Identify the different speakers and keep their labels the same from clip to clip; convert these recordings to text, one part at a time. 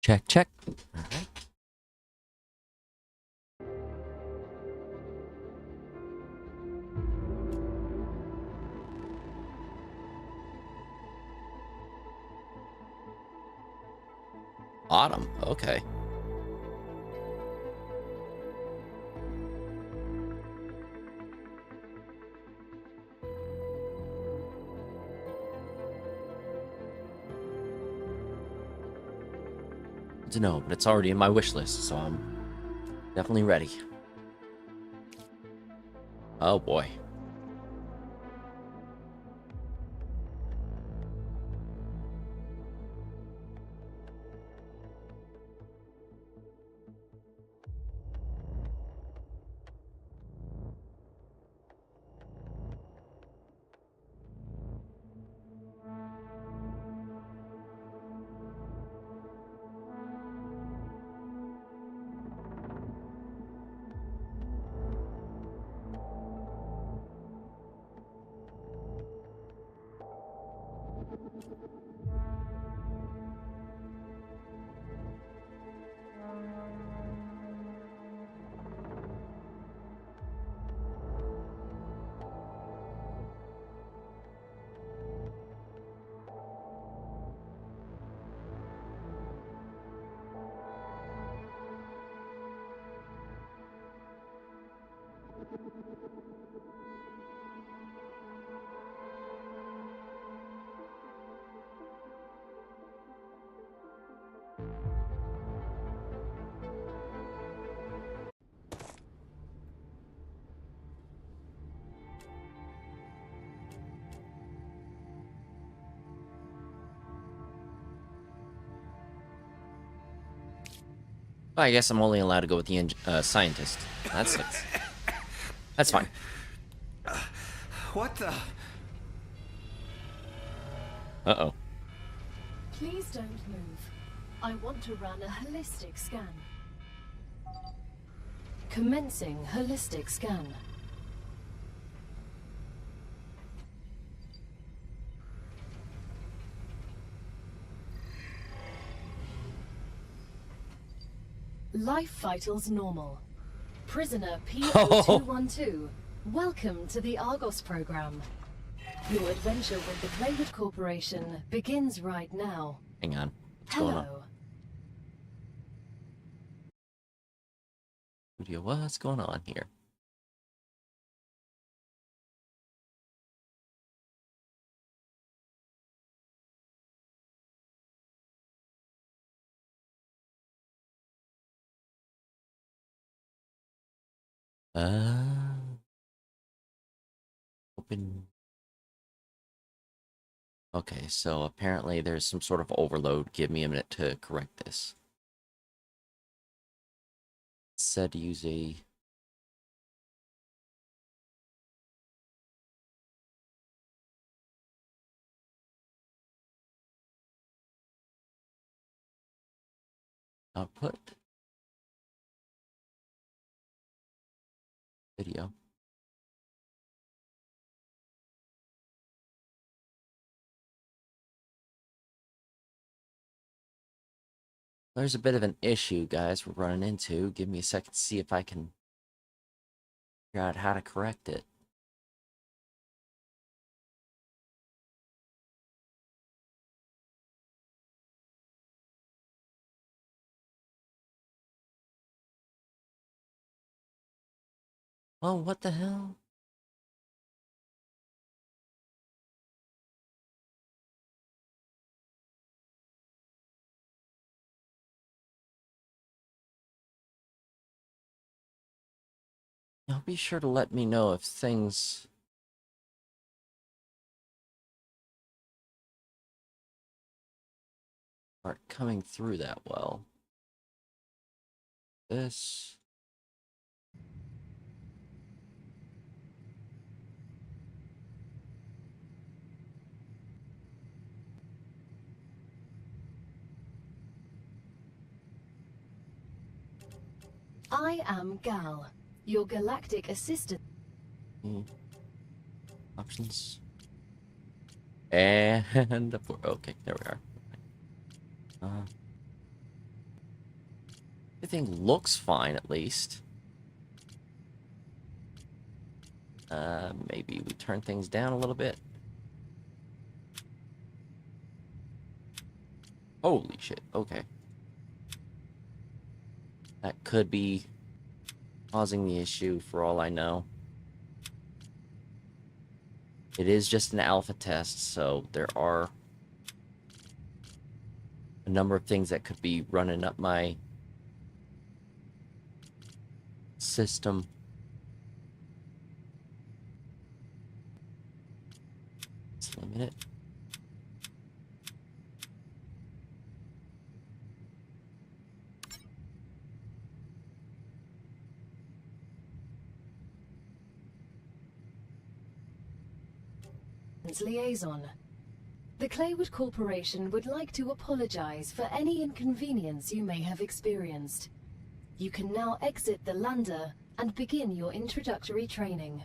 Speaker 1: Check, check. All right. Autumn. Okay. To know, but it's already in my wish list, so I'm definitely ready. Oh boy. I guess I'm only allowed to go with the scientist. That sucks. That's fine.
Speaker 2: What the?
Speaker 1: Uh-oh.
Speaker 3: Please don't move. I want to run a holistic scan. Commencing holistic scan. Life vitals normal. Prisoner P0212, welcome to the Argos program. Your adventure with the Playtest Corporation begins right now.
Speaker 1: Hang on. What's going on?
Speaker 3: Hello.
Speaker 1: Studio, what's going on here? Open. Okay, so apparently there's some sort of overload. Give me a minute to correct this. It said to use a... output. Video. There's a bit of an issue, guys, we're running into. Give me a second to see if I can figure out how to correct it. Oh, what the hell? Now be sure to let me know if things... aren't coming through that well. This...
Speaker 3: I am Gal, your galactic assistant.
Speaker 1: Options. And... okay, there we are. Everything looks fine, at least. Maybe we turn things down a little bit. Holy shit, okay. That could be causing the issue for all I know. It is just an alpha test, so there are a number of things that could be running up my system. Just a minute.
Speaker 3: Liaison. The Claywood Corporation would like to apologize for any inconvenience you may have experienced. You can now exit the lander and begin your introductory training.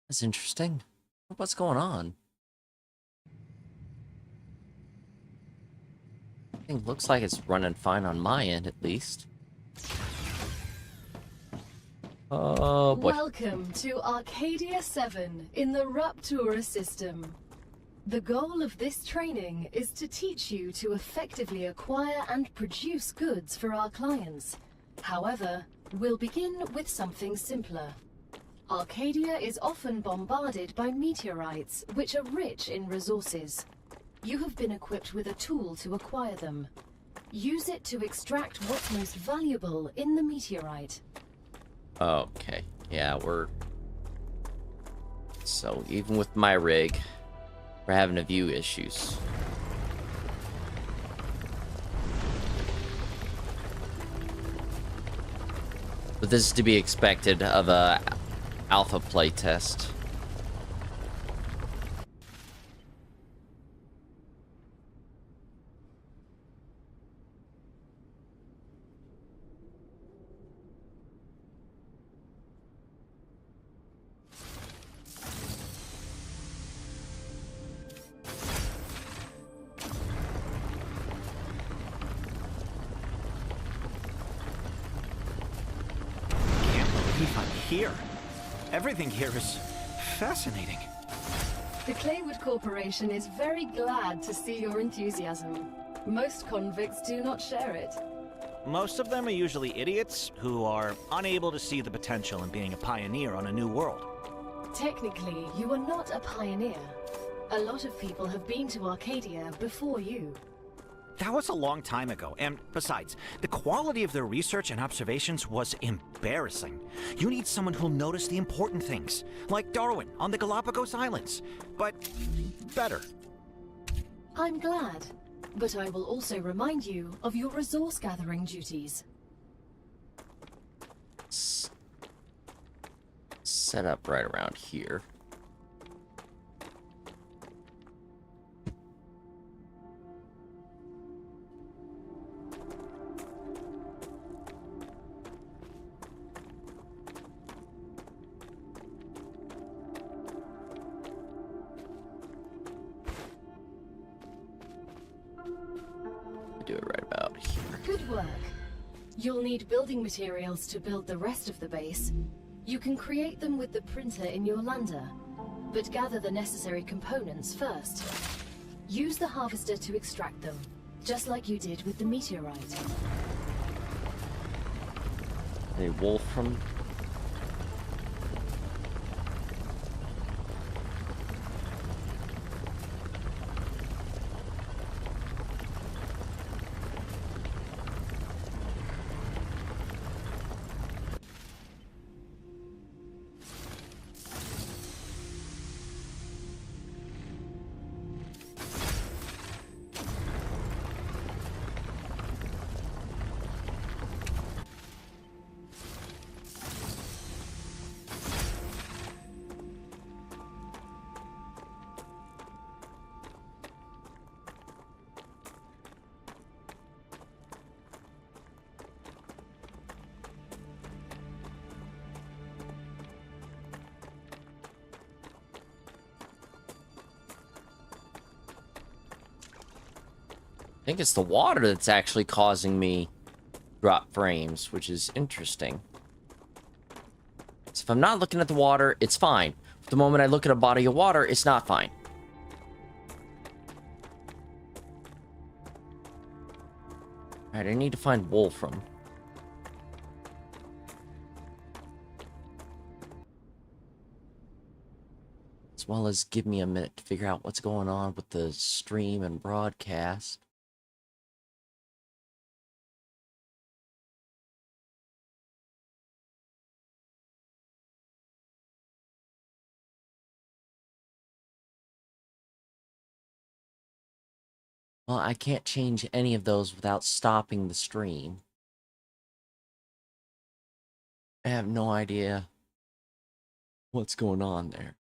Speaker 1: That's interesting. What's going on? Everything looks like it's running fine on my end, at least. Oh boy.
Speaker 3: Welcome to Arcadia 7 in the Rupture system. The goal of this training is to teach you to effectively acquire and produce goods for our clients. However, we'll begin with something simpler. Arcadia is often bombarded by meteorites, which are rich in resources. You have been equipped with a tool to acquire them. Use it to extract what's most valuable in the meteorite.
Speaker 1: Okay. Yeah, we're... So, even with my rig, we're having a few issues. But this is to be expected of a alpha playtest.
Speaker 2: Here. Everything here is fascinating.
Speaker 3: The Claywood Corporation is very glad to see your enthusiasm. Most convicts do not share it.
Speaker 2: Most of them are usually idiots who are unable to see the potential in being a pioneer on a new world.
Speaker 3: Technically, you are not a pioneer. A lot of people have been to Arcadia before you.
Speaker 2: That was a long time ago, and besides, the quality of their research and observations was embarrassing. You need someone who'll notice the important things, like Darwin on the Galapagos Islands, but better.
Speaker 3: I'm glad, but I will also remind you of your resource gathering duties.
Speaker 1: Set up right around here. Do it right about here.
Speaker 3: Good work. You'll need building materials to build the rest of the base. You can create them with the printer in your lander, but gather the necessary components first. Use the harvester to extract them, just like you did with the meteorite.
Speaker 1: A wolf from... I think it's the water that's actually causing me drop frames, which is interesting. So if I'm not looking at the water, it's fine. But the moment I look at a body of water, it's not fine. Alright, I need to find Wolfram. As well as give me a minute to figure out what's going on with the stream and broadcast. Well, I can't change any of those without stopping the stream. I have no idea what's going on there.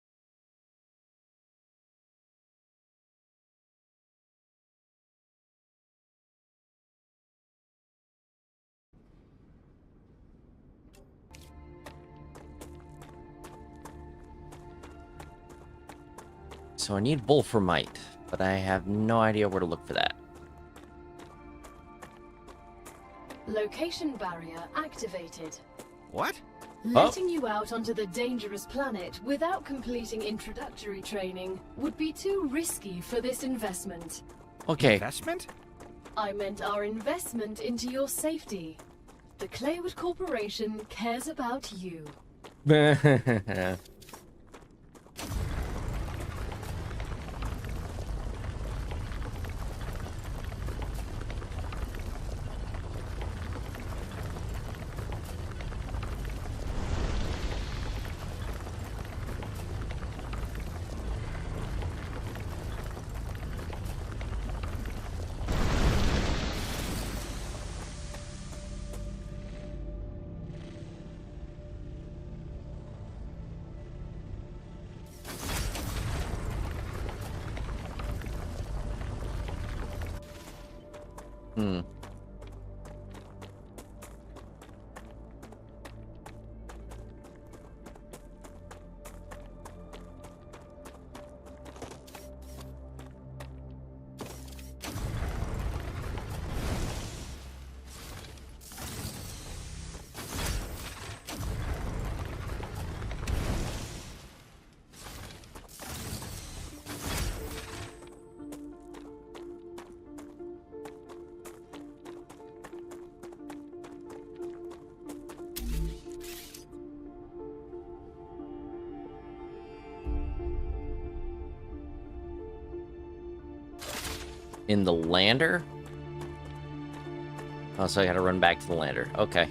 Speaker 1: So I need Wolframite, but I have no idea where to look for that.
Speaker 3: Location barrier activated.
Speaker 2: What?
Speaker 3: Letting you out onto the dangerous planet without completing introductory training would be too risky for this investment.
Speaker 1: Okay.
Speaker 2: Investment?
Speaker 3: I meant our investment into your safety. The Claywood Corporation cares about you.
Speaker 1: Hmm. In the lander? Oh, so I gotta run back to the lander. Okay.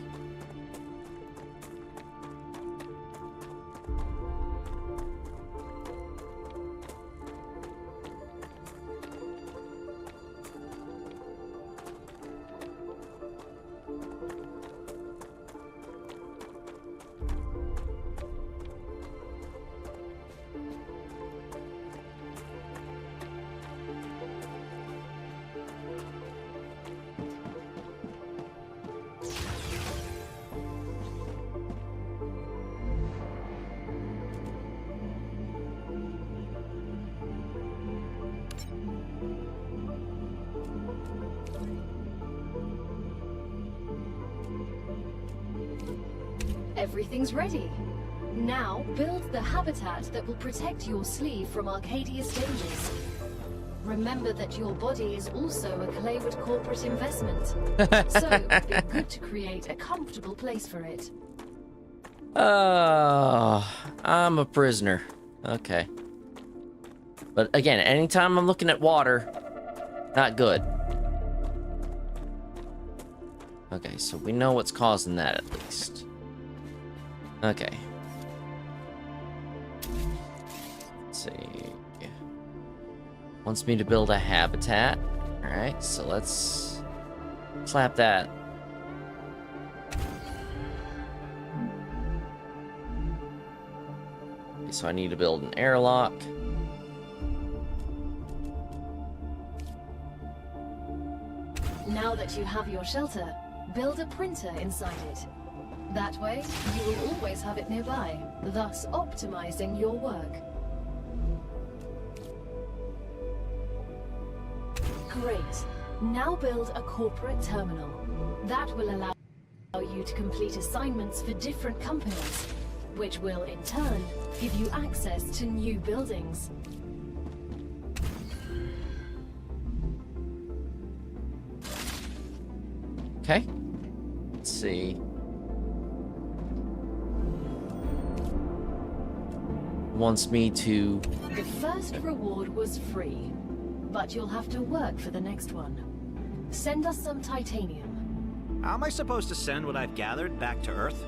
Speaker 3: Everything's ready. Now build the habitat that will protect your sleeve from Arcadia's dangers. Remember that your body is also a Claywood corporate investment. So it'd be good to create a comfortable place for it.
Speaker 1: I'm a prisoner. Okay. But again, anytime I'm looking at water, not good. Okay, so we know what's causing that at least. Okay. Let's see. Wants me to build a habitat. Alright, so let's slap that. Okay, so I need to build an airlock.
Speaker 3: Now that you have your shelter, build a printer inside it. That way, you will always have it nearby, thus optimizing your work. Great. Now build a corporate terminal. That will allow you to complete assignments for different companies, which will in turn give you access to new buildings.
Speaker 1: Okay. Let's see. Wants me to...
Speaker 3: The first reward was free, but you'll have to work for the next one. Send us some titanium.
Speaker 2: How am I supposed to send what I've gathered back to Earth?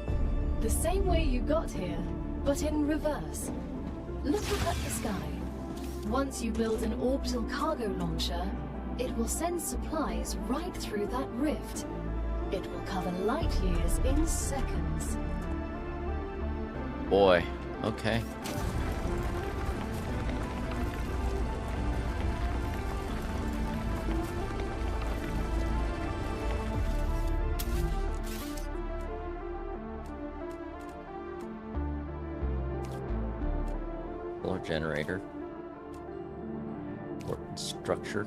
Speaker 3: The same way you got here, but in reverse. Look up at the sky. Once you build an orbital cargo launcher, it will send supplies right through that rift. It will cover light years in seconds.
Speaker 1: Boy, okay. Solar generator. Important structure.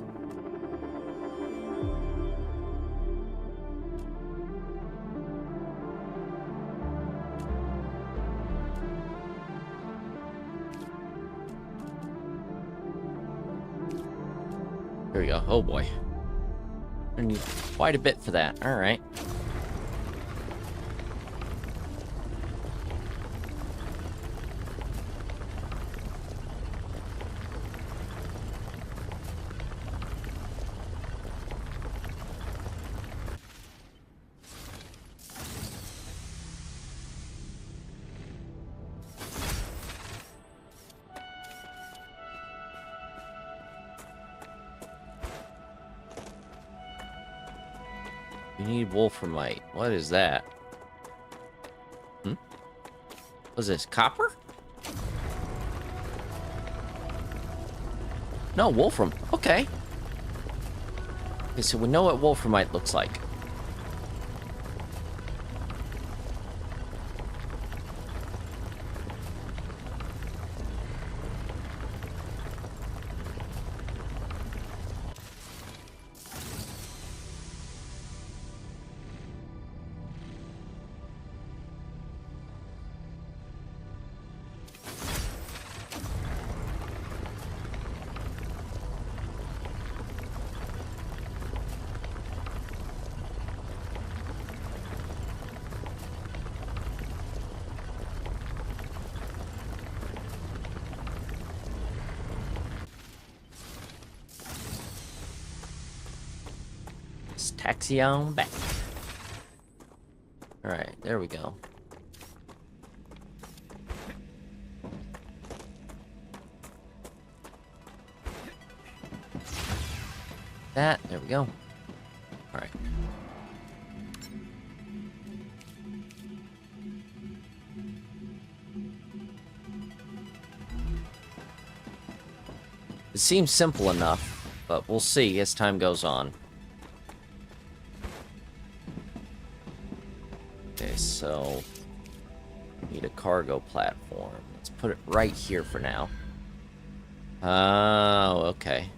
Speaker 1: Here we go. Oh boy. I need quite a bit for that. Alright. You need wolframite. What is that? What's this? Copper? No, wolfram. Okay. Okay, so we know what wolframite looks like. Let's taxi on back. Alright, there we go. There we go. Alright. It seems simple enough, but we'll see as time goes on. Okay, so need a cargo platform. Let's put it right here for now. Oh, okay.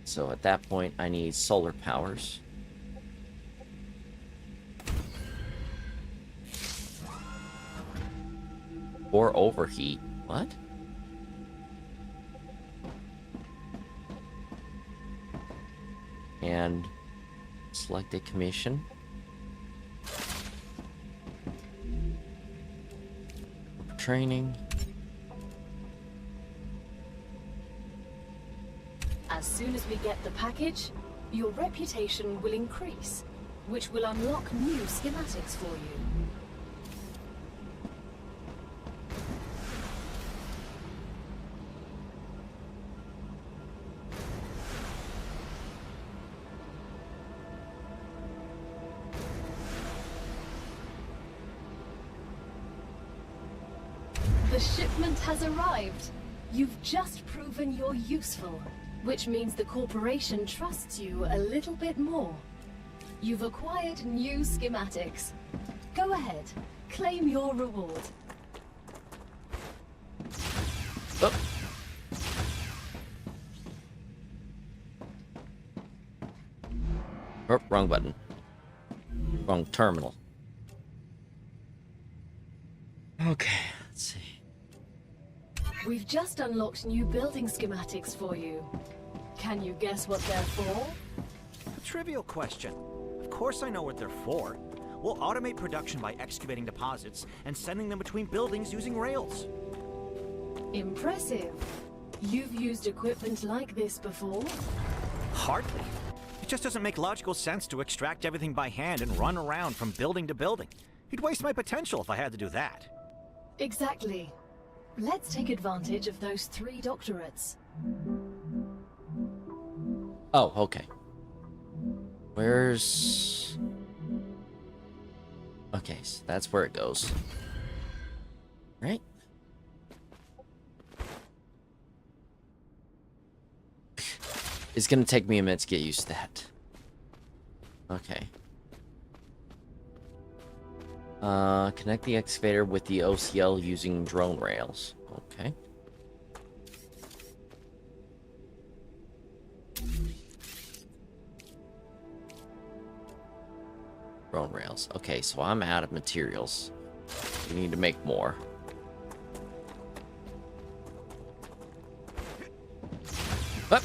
Speaker 1: So at that point, I need solar powers. Or overheat. What? And select a commission. Training.
Speaker 3: As soon as we get the package, your reputation will increase, which will unlock new schematics for you. The shipment has arrived. You've just proven you're useful, which means the corporation trusts you a little bit more. You've acquired new schematics. Go ahead, claim your reward.
Speaker 1: Oh. Oh, wrong button. Wrong terminal. Okay, let's see.
Speaker 3: We've just unlocked new building schematics for you. Can you guess what they're for?
Speaker 2: A trivial question. Of course I know what they're for. We'll automate production by excavating deposits and sending them between buildings using rails.
Speaker 3: Impressive. You've used equipment like this before?
Speaker 2: Hardly. It just doesn't make logical sense to extract everything by hand and run around from building to building. You'd waste my potential if I had to do that.
Speaker 3: Exactly. Let's take advantage of those 3 doctorates.
Speaker 1: Oh, okay. Where's... Okay, so that's where it goes. Right? It's gonna take me a minute to get used to that. Okay. Connect the excavator with the OCL using drone rails. Okay. Drone rails. Okay, so I'm out of materials. We need to make more. Up.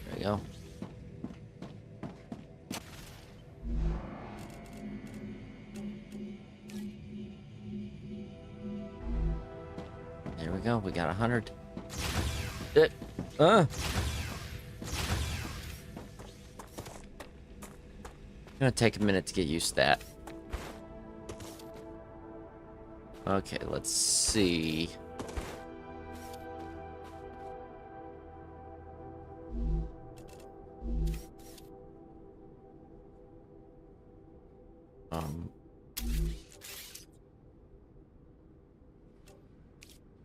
Speaker 1: There we go. There we go. We got 100. Gonna take a minute to get used to that. Okay, let's see.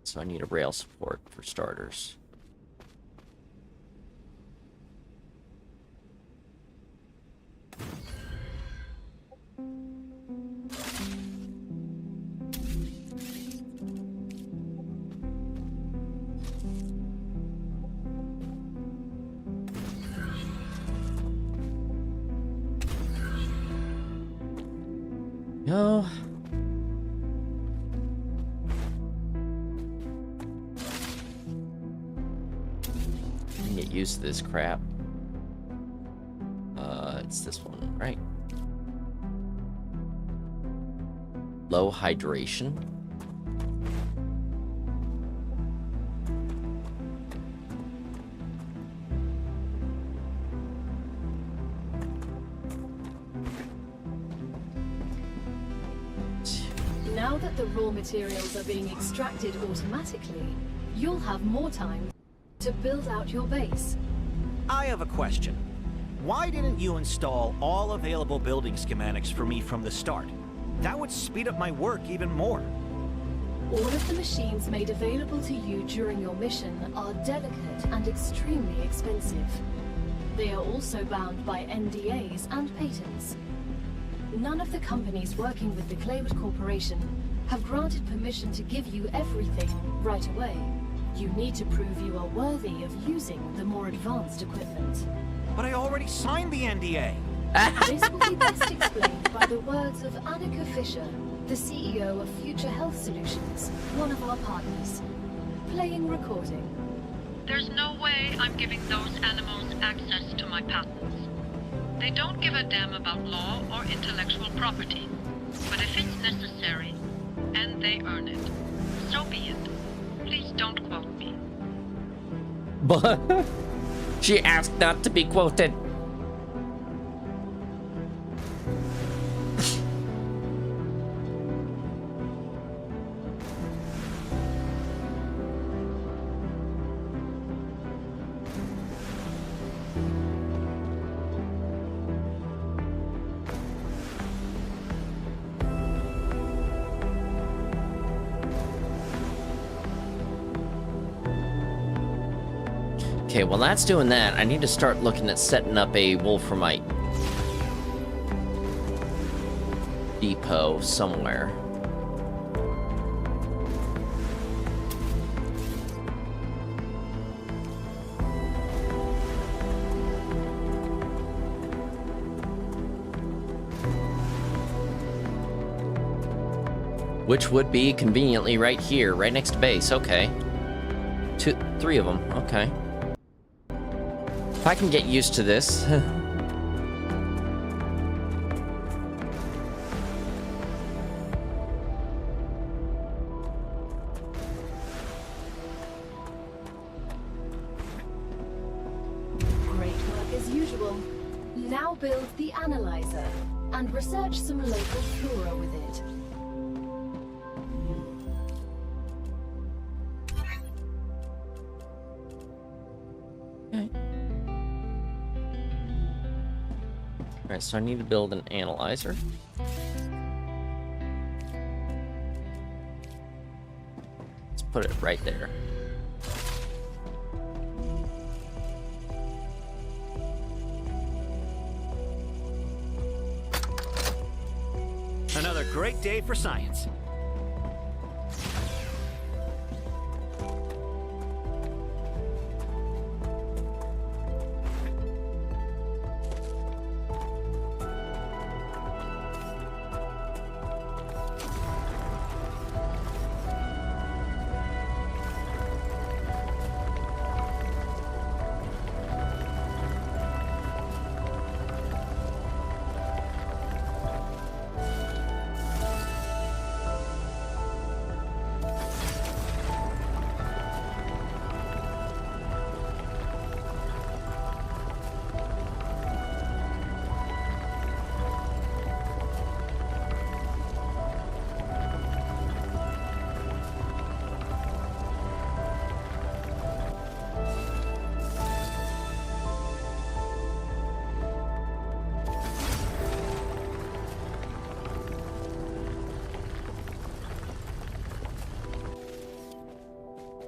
Speaker 1: So I need a rail support for starters. No. I can get used to this crap. It's this one, right? Low hydration.
Speaker 3: Now that the raw materials are being extracted automatically, you'll have more time to build out your base.
Speaker 2: I have a question. Why didn't you install all available building schematics for me from the start? That would speed up my work even more.
Speaker 3: All of the machines made available to you during your mission are delicate and extremely expensive. They are also bound by NDAs and patents. None of the companies working with the Claywood Corporation have granted permission to give you everything right away. You need to prove you are worthy of using the more advanced equipment.
Speaker 2: But I already signed the NDA.
Speaker 3: This will be best explained by the words of Annika Fisher, the CEO of Future Health Solutions, one of our partners. Playing recording.
Speaker 4: There's no way I'm giving those animals access to my patents. They don't give a damn about law or intellectual property. But if it's necessary, and they earn it, so be it. Please don't quote me.
Speaker 1: But she asked not to be quoted. Okay, while that's doing that, I need to start looking at setting up a Wolframite depot somewhere. Which would be conveniently right here, right next to base. Okay. 3 of them. Okay. If I can get used to this.
Speaker 3: Great work as usual. Now build the analyzer and research some local flora with it.
Speaker 1: Alright, so I need to build an analyzer. Let's put it right there.
Speaker 2: Another great day for science.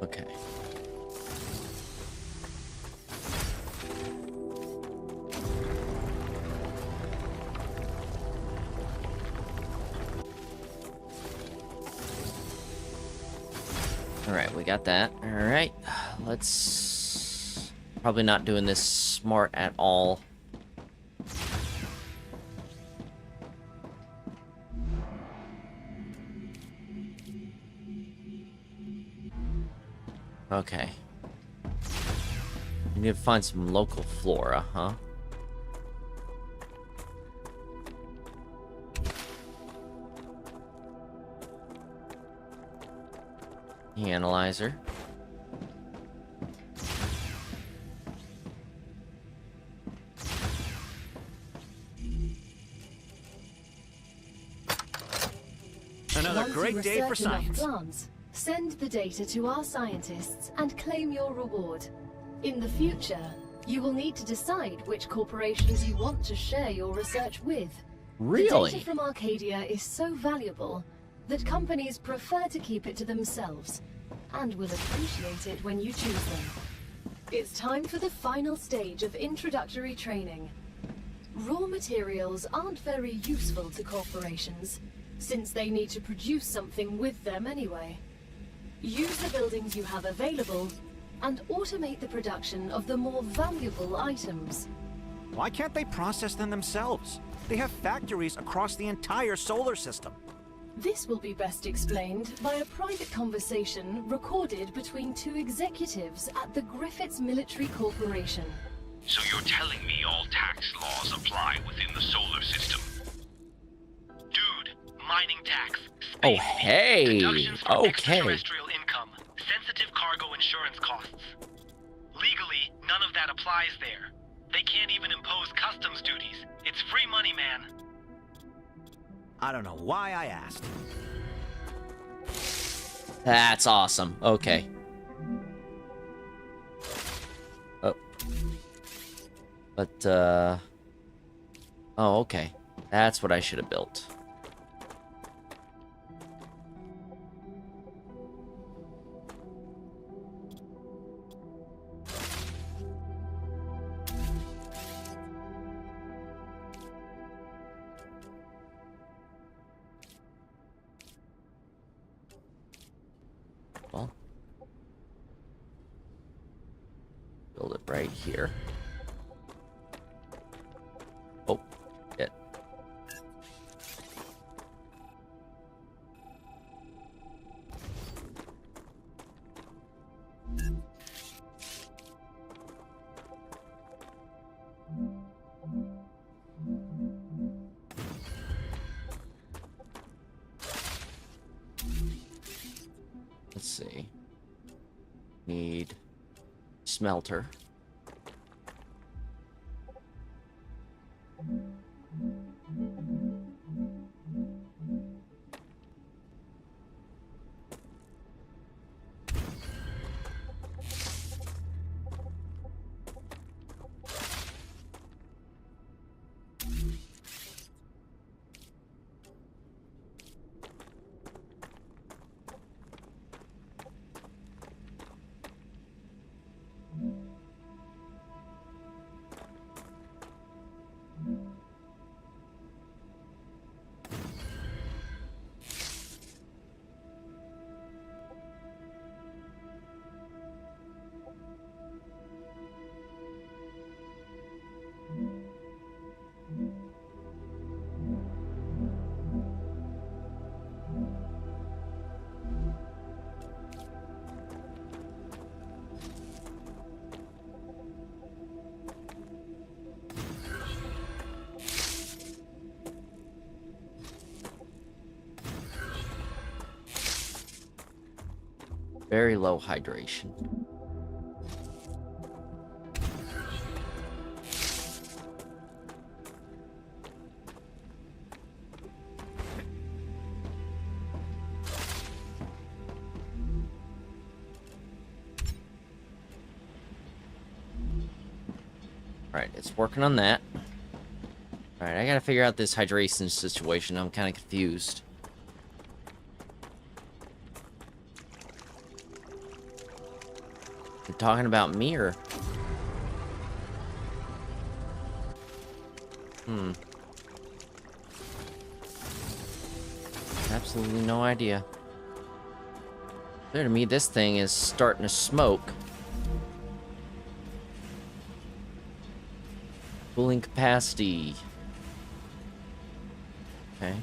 Speaker 1: Okay. Alright, we got that. Alright, let's... Probably not doing this smart at all. Okay. We need to find some local flora, huh? The analyzer.
Speaker 2: Another great day for science.
Speaker 3: Plants, send the data to our scientists and claim your reward. In the future, you will need to decide which corporations you want to share your research with.
Speaker 1: Really?
Speaker 3: The data from Arcadia is so valuable that companies prefer to keep it to themselves and will appreciate it when you choose them. It's time for the final stage of introductory training. Raw materials aren't very useful to corporations, since they need to produce something with them anyway. Use the buildings you have available and automate the production of the more valuable items.
Speaker 2: Why can't they process them themselves? They have factories across the entire solar system.
Speaker 3: This will be best explained by a private conversation recorded between 2 executives at the Griffiths Military Corporation.
Speaker 5: So you're telling me all tax laws apply within the solar system? Dude, mining tax, space
Speaker 1: Oh,
Speaker 5: fee,
Speaker 1: hey.
Speaker 5: deductions from
Speaker 1: Okay.
Speaker 5: extraterrestrial income, sensitive cargo insurance costs. Legally, none of that applies there. They can't even impose customs duties. It's free money, man.
Speaker 2: I don't know why I asked.
Speaker 1: That's awesome. Okay. Oh. But, oh, okay. That's what I should have built. Well, build it right here. Oh, shit. Let's see. Need smelter. Very low hydration. Alright, it's working on that. Alright, I gotta figure out this hydration situation. I'm kind of confused. You're talking about me or... Absolutely no idea. Clear to me, this thing is starting to smoke. Cooling capacity. Okay.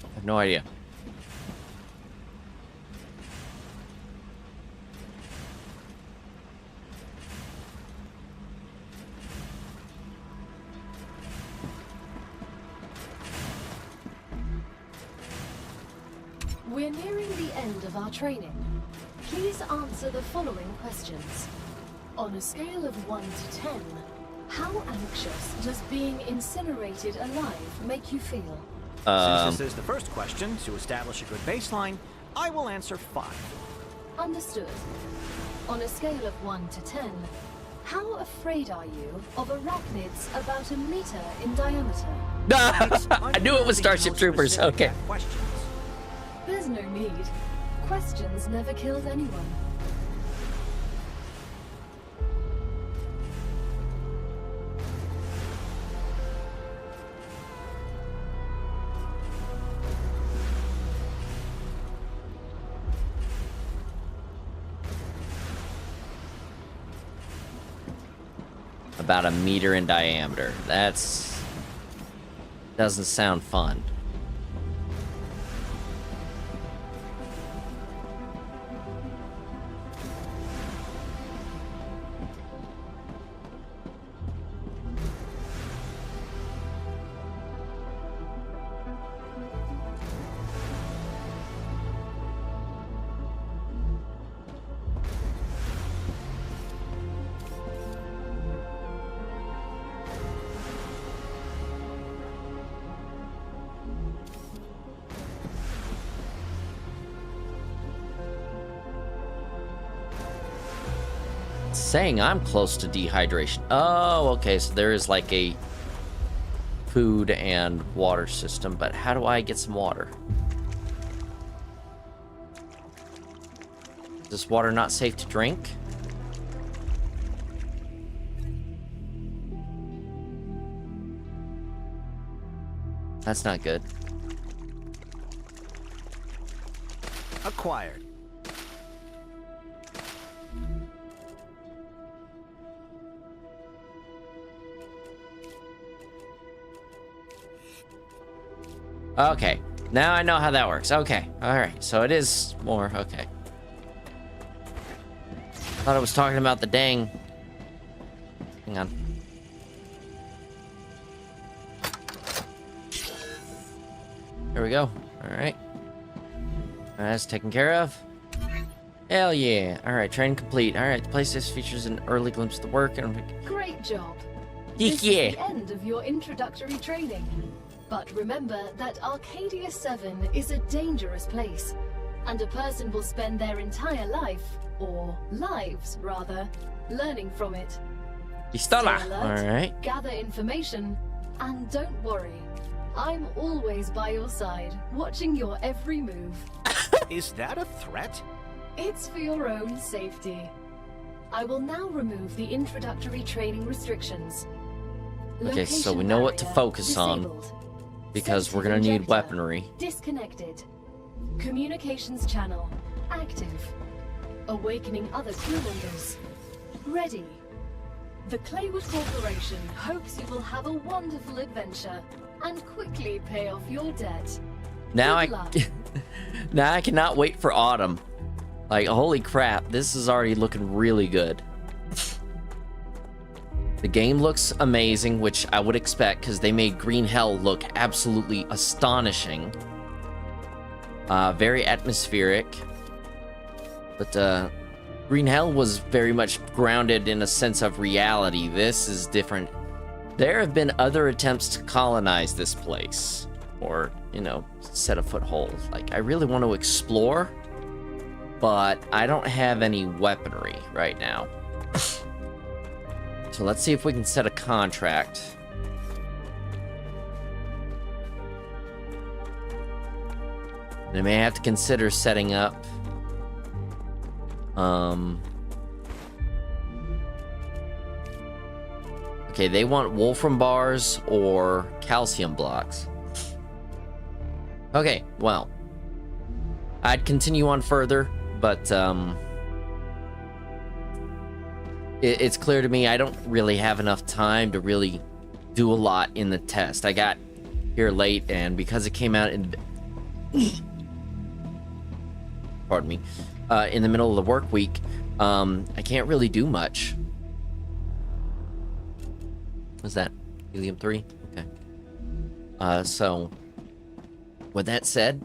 Speaker 1: I have no idea.
Speaker 3: We're nearing the end of our training. Please answer the following questions. On a scale of 1 to 10, how anxious does being incinerated alive make you feel?
Speaker 2: Since this is the first question, to establish a good baseline, I will answer 5.
Speaker 3: Understood. On a scale of 1 to 10, how afraid are you of arachnids about a meter in diameter?
Speaker 1: I knew it was Starship Troopers. Okay.
Speaker 2: Questions.
Speaker 3: There's no need. Questions never killed anyone.
Speaker 1: About a meter in diameter. That's... doesn't sound fun. Saying I'm close to dehydration. Oh, okay, so there is like a food and water system, but how do I get some water? Is this water not safe to drink? That's not good.
Speaker 2: Acquired.
Speaker 1: Okay, now I know how that works. Okay, alright, so it is more, okay. Thought I was talking about the dang. Hang on. There we go. Alright. That's taken care of. Hell yeah. Alright, training complete. Alright, the Playtest features an early glimpse of the work and...
Speaker 3: Great job.
Speaker 1: Yeah.
Speaker 3: This is the end of your introductory training. But remember that Arcadia 7 is a dangerous place, and a person will spend their entire life, or lives rather, learning from it.
Speaker 1: Pistola.
Speaker 3: Stay alert,
Speaker 1: Alright.
Speaker 3: gather information, and don't worry. I'm always by your side, watching your every move.
Speaker 2: Is that a threat?
Speaker 3: It's for your own safety. I will now remove the introductory training restrictions.
Speaker 1: Okay, so
Speaker 3: Location
Speaker 1: we know what to
Speaker 3: barrier
Speaker 1: focus on,
Speaker 3: disabled.
Speaker 1: because we're
Speaker 3: Sensor
Speaker 1: gonna need
Speaker 3: injector
Speaker 1: weaponry.
Speaker 3: Disconnected. Communications channel active. Awakening other crew members. Ready. The Claywood Corporation hopes you will have a wonderful adventure and quickly pay off your debt.
Speaker 1: Now
Speaker 3: Good luck.
Speaker 1: now I cannot wait for autumn. Like, holy crap, this is already looking really good. The game looks amazing, which I would expect because they made Green Hell look absolutely astonishing. Very atmospheric. But Green Hell was very much grounded in a sense of reality. This is different. There have been other attempts to colonize this place, or, you know, set a foothold. Like, I really want to explore, but I don't have any weaponry right now. So let's see if we can set a contract. And I may have to consider setting up okay, they want wolfram bars or calcium blocks. Okay, well, I'd continue on further, but it's clear to me I don't really have enough time to really do a lot in the test. I got here late, and because it came out in pardon me, in the middle of the work week, I can't really do much. What's that? Helium 3? Okay. So, with that said,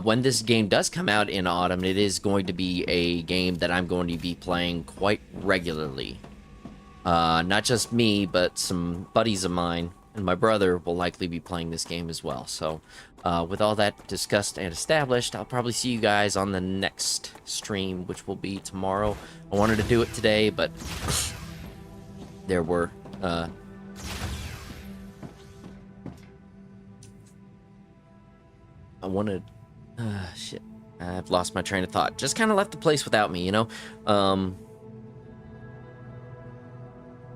Speaker 1: when this game does come out in autumn, it is going to be a game that I'm going to be playing quite regularly. Not just me, but some buddies of mine and my brother will likely be playing this game as well. So, with all that discussed and established, I'll probably see you guys on the next stream, which will be tomorrow. I wanted to do it today, but there were I wanted shit, I've lost my train of thought. Just kind of left the place without me, you know.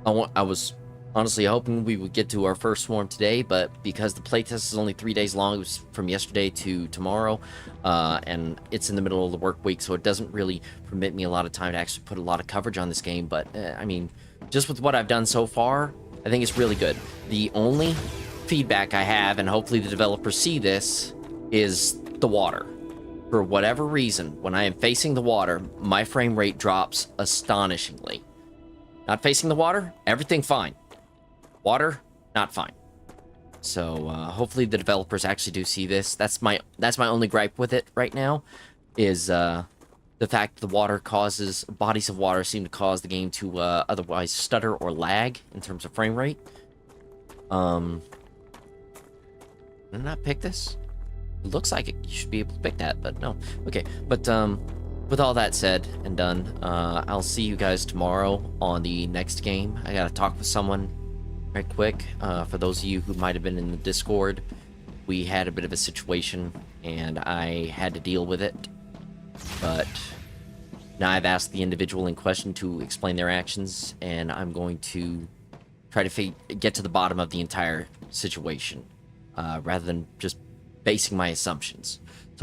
Speaker 1: I was honestly hoping we would get to our first swarm today, but because the playtest is only 3 days long, it was from yesterday to tomorrow, and it's in the middle of the work week, so it doesn't really permit me a lot of time to actually put a lot of coverage on this game. But I mean, just with what I've done so far, I think it's really good. The only feedback I have, and hopefully the developers see this, is the water. For whatever reason, when I am facing the water, my frame rate drops astonishingly. Not facing the water, everything fine. Water, not fine. So hopefully the developers actually do see this. That's my only gripe with it right now, is the fact the water causes, bodies of water seem to cause the game to otherwise stutter or lag in terms of frame rate. Did I not pick this? It looks like it. You should be able to pick that, but no. Okay, but with all that said and done, I'll see you guys tomorrow on the next game. I gotta talk with someone right quick. For those of you who might have been in the Discord, we had a bit of a situation, and I had to deal with it. But now I've asked the individual in question to explain their actions, and I'm going to try to get to the bottom of the entire situation, rather than just basing my assumptions. So